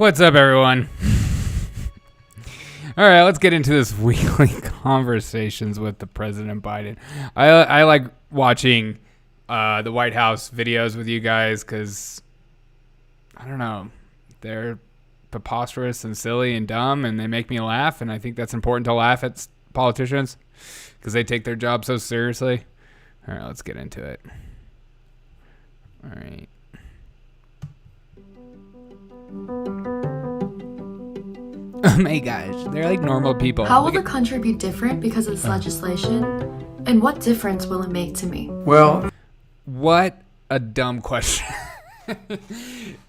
What's up, everyone? All right, let's get into this weekly conversations with the President Biden. I like watching the White House videos with you guys because, I don't know, they're preposterous and silly and dumb, and they make me laugh, and I think that's important to laugh at politicians because they take their job so seriously. All right, let's get into it. All right. Oh my gosh, they're like normal people. How will the country be different because of this legislation? And what difference will it make to me? Well, what a dumb question.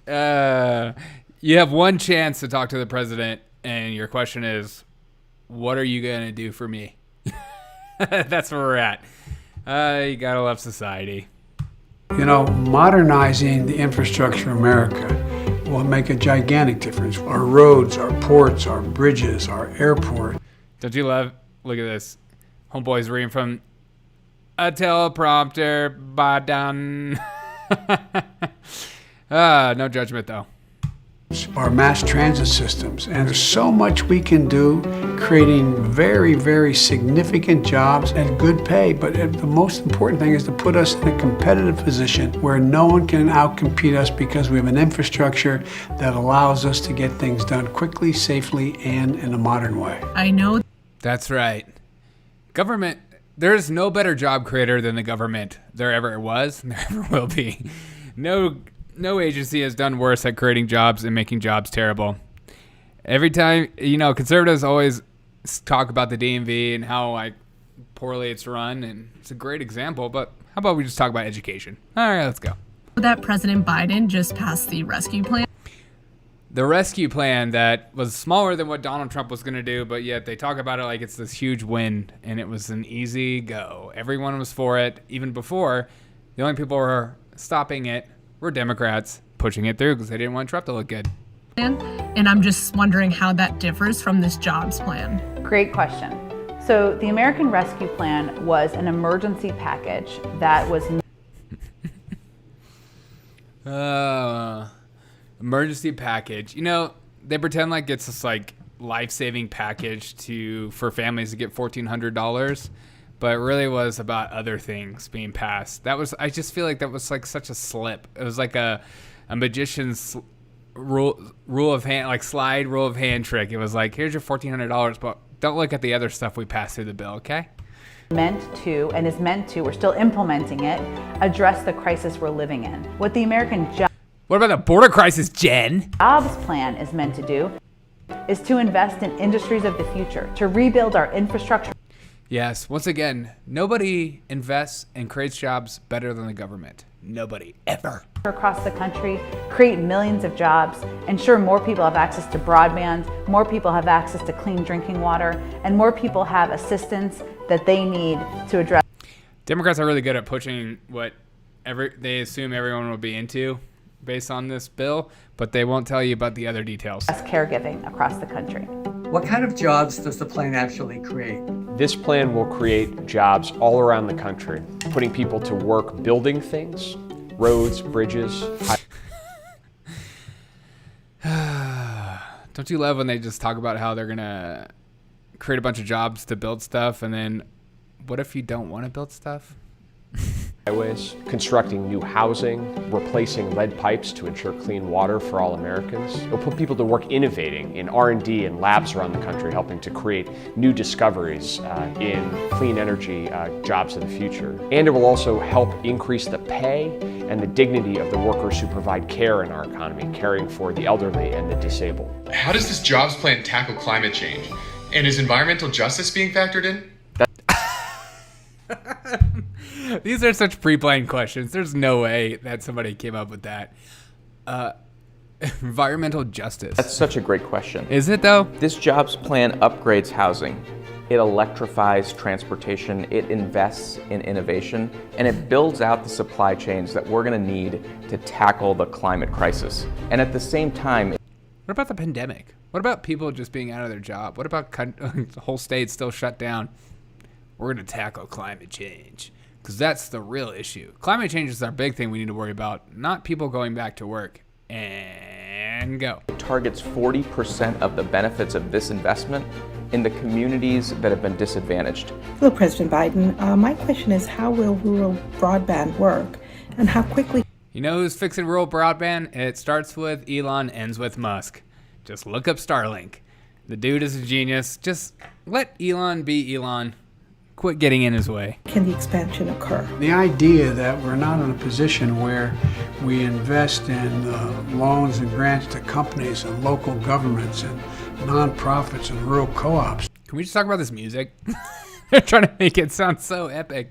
You have one chance to talk to the president, and your question is, what are you going to do for me? That's where we're at. You gotta love society. You know, modernizing the infrastructure of America will make a gigantic difference. Our roads, our ports, our bridges, our airport. Don't you love? Look at this. Homeboy's reading from a teleprompter. Badan. No judgment, though. Our mass transit systems. And there's so much we can do, creating very, very significant jobs and good pay. But the most important thing is to put us in a competitive position where no one can outcompete us because we have an infrastructure that allows us to get things done quickly, safely, and in a modern way. I know. That's right. Government, there's no better job creator than the government. There ever was, and there ever will be. No agency has done worse at creating jobs and making jobs terrible. Every time, conservatives always talk about the DMV and how poorly it's run, and it's a great example, but how about we just talk about education? All right, let's go. That President Biden just passed the rescue plan. The rescue plan that was smaller than what Donald Trump was going to do, but yet they talk about it like it's this huge win, and it was an easy go. Everyone was for it, even before. The only people who were stopping it were Democrats pushing it through because they didn't want Trump to look good. And I'm just wondering how that differs from this jobs plan. Great question. So the American Rescue Plan was an emergency package that was emergency package. They pretend like it's this life-saving package for families to get $1,400. But it really was about other things being passed. I just feel like that was such a slip. It was like a magician's rule of hand, slide rule of hand trick. It was like, here's your $1,400, but don't look at the other stuff we passed through the bill, okay? we're still implementing it, address the crisis we're living in. What the American What about the border crisis, Jen? Jobs Plan is meant to do is to invest in industries of the future, to rebuild our infrastructure. Yes, once again, nobody invests and creates jobs better than the government. Nobody, ever. Across the country, create millions of jobs, ensure more people have access to broadband, more people have access to clean drinking water, and more people have assistance that they need to address. Democrats are really good at pushing what they assume everyone will be into based on this bill, but they won't tell you about the other details. Caregiving across the country. What kind of jobs does the plan actually create? This plan will create jobs all around the country, putting people to work building things, roads, bridges. Don't you love when they just talk about how they're going to create a bunch of jobs to build stuff, and then what if you don't want to build stuff? Highways, constructing new housing, replacing lead pipes to ensure clean water for all Americans. It'll put people to work innovating in R&D and labs around the country, helping to create new discoveries in clean energy jobs of the future. And it will also help increase the pay and the dignity of the workers who provide care in our economy, caring for the elderly and the disabled. How does this jobs plan tackle climate change? And is environmental justice being factored in? These are such pre-planned questions. There's no way that somebody came up with that. Environmental justice. That's such a great question. Is it, though? This jobs plan upgrades housing. It electrifies transportation. It invests in innovation. And it builds out the supply chains that we're going to need to tackle the climate crisis. And at the same time... What about the pandemic? What about people just being out of their job? What about the whole state still shut down? We're going to tackle climate change because that's the real issue. Climate change is our big thing we need to worry about, not people going back to work. And And go. Targets 40% of the benefits of this investment in the communities that have been disadvantaged. Hello, President Biden. My question is, how will rural broadband work, and how quickly? You know who's fixing rural broadband? It starts with Elon, ends with Musk. Just look up Starlink. The dude is a genius. Just let Elon be Elon. Quit getting in his way. Can the expansion occur? The idea that we're not in a position where we invest in loans and grants to companies and local governments and nonprofits and rural co-ops. Can we just talk about this music? They're trying to make it sound so epic.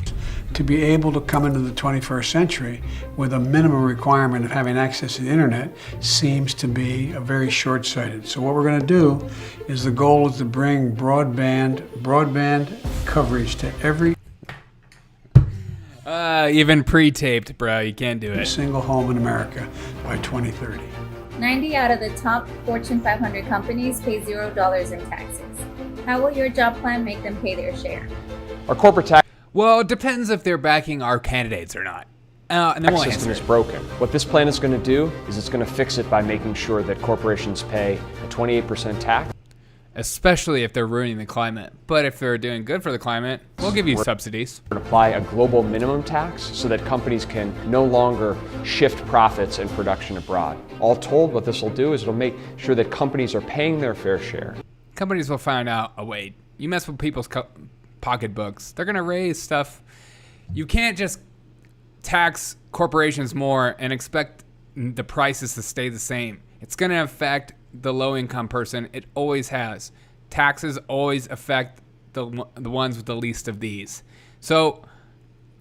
To be able to come into the 21st century with a minimum requirement of having access to the internet seems to be very short-sighted. So what we're going to do is the goal is to bring broadband coverage to every even pre-taped, bro. You can't do it. single home in America by 2030. 90 out of the top Fortune 500 companies pay $0 in taxes. How will your job plan make them pay their share? Our corporate tax Well, it depends if they're backing our candidates or not. And then we'll system answer is broken. What this plan is going to do is it's going to fix it by making sure that corporations pay a 28% tax. Especially if they're ruining the climate. But if they're doing good for the climate, we'll give you subsidies. We're going to apply a global minimum tax so that companies can no longer shift profits and production abroad. All told, what this will do is it'll make sure that companies are paying their fair share. Companies will find out, oh wait, you mess with people's pocketbooks, they're going to raise stuff. You can't just tax corporations more and expect the prices to stay the same. It's going to affect the low-income person. It always has. Taxes always affect the ones with the least of these. So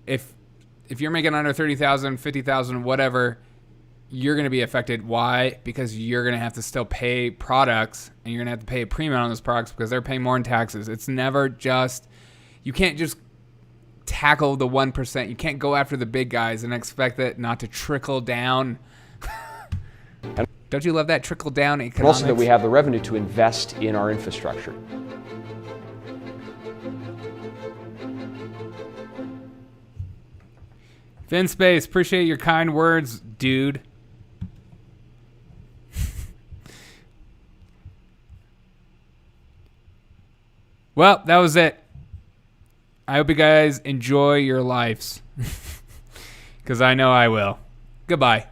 if you're making under 30,000, 50,000, whatever, you're going to be affected. Why? Because you're going to have to still pay products, and you're going to have to pay a premium on those products because they're paying more in taxes. It's never just, you can't just tackle the 1%. You can't go after the big guys and expect it not to trickle down. Don't you love that trickle down economics? And also that we have the revenue to invest in our infrastructure. FinSpace, appreciate your kind words, dude. Well, that was it. I hope you guys enjoy your lives. Because I know I will. Goodbye.